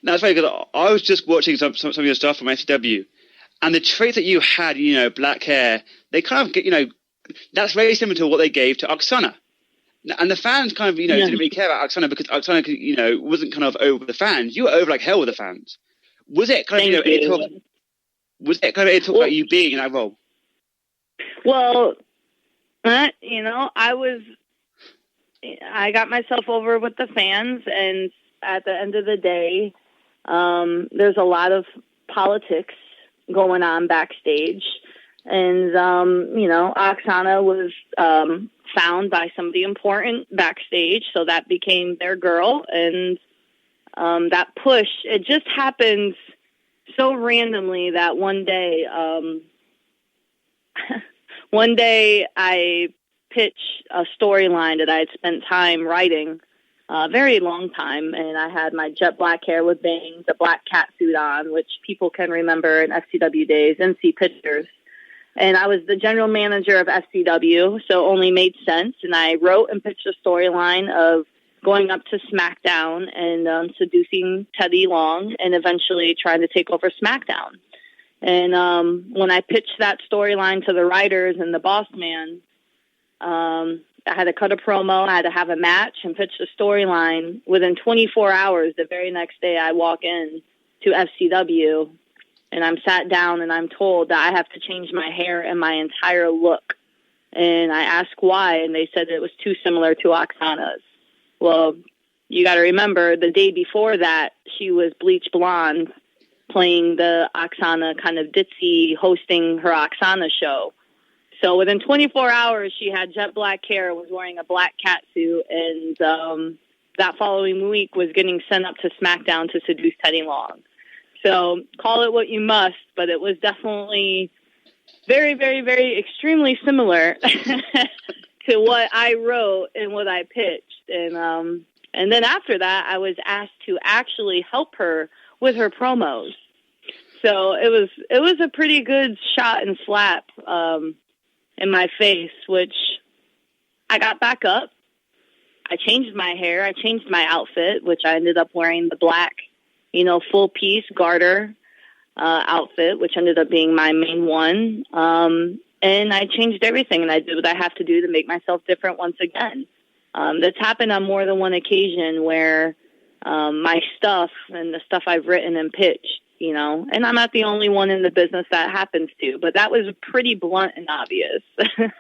No, it's funny because I was just watching some of your stuff from FCW, and the traits that you had, black hair, they kind of get, that's very similar to what they gave to Aksana. And the fans kind of, didn't really care about Aksana because Aksana, wasn't kind of over the fans. You were over like hell with the fans. Was it kind of, about you being in that role? Well, I got myself over with the fans, and at the end of the day, there's a lot of politics going on backstage. And, Aksana was found by somebody important backstage, so that became their girl. And that push, it just happened so randomly that one day I pitched a storyline that I had spent time writing, a very long time, and I had my jet black hair with bangs, a black cat suit on, which people can remember in FCW days and see pictures. And I was the general manager of FCW, so it only made sense. And I wrote and pitched a storyline of going up to SmackDown and seducing Teddy Long and eventually trying to take over SmackDown. And when I pitched that storyline to the writers and the boss man, I had to cut a promo, I had to have a match and pitch the storyline. Within 24 hours, the very next day, I walk in to FCW and I'm sat down and I'm told that I have to change my hair and my entire look. And I asked why, and they said it was too similar to Aksana's. Well, you got to remember, the day before that, she was bleach blonde, playing the Aksana kind of ditzy, hosting her Aksana show. So within 24 hours, she had jet black hair, was wearing a black cat suit, and that following week was getting sent up to SmackDown to seduce Teddy Long. So call it what you must, but it was definitely very, very, very extremely similar to what I wrote and what I pitched. And then after that, I was asked to actually help her with her promos. So it was a pretty good shot and slap in my face, which I got back up. I changed my hair. I changed my outfit, which I ended up wearing the black, full piece garter outfit, which ended up being my main one. And I changed everything, and I did what I have to do to make myself different once again. That's happened on more than one occasion where my stuff and the stuff I've written and pitched, and I'm not the only one in the business that happens to, but that was pretty blunt and obvious, to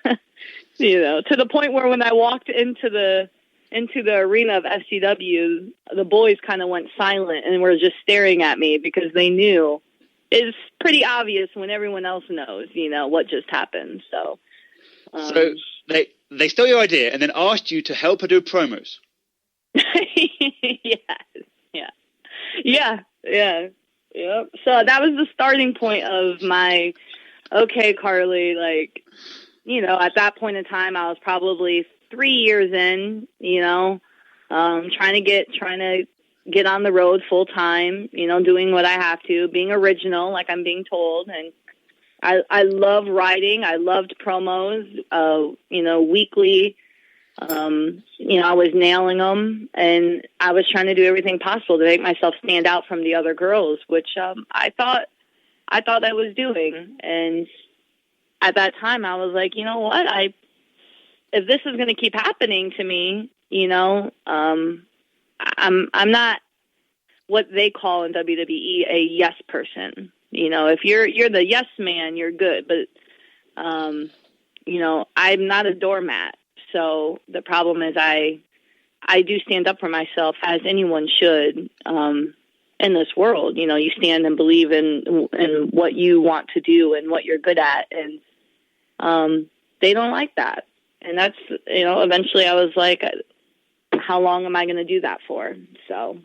the point where when I walked into the arena of FCW, the boys kind of went silent and were just staring at me because they knew it's pretty obvious when everyone else knows, what just happened. So they stole your idea and then asked you to help her do promos. Yeah. So that was the starting point of my, okay, Karlee, at that point in time, I was probably 3 years in, trying to get on the road full time, doing what I have to, being original, like I'm being told. And I love writing. I loved promos, weekly. I was nailing them, and I was trying to do everything possible to make myself stand out from the other girls, which I thought I was doing. And at that time, I was like, you know what? If this is going to keep happening to me, I'm not what they call in WWE a yes person. If you're the yes man, you're good, but I'm not a doormat. So the problem is I do stand up for myself, as anyone should, in this world. You stand and believe in what you want to do and what you're good at. And they don't like that. And that's, eventually I was like, how long am I going to do that for? So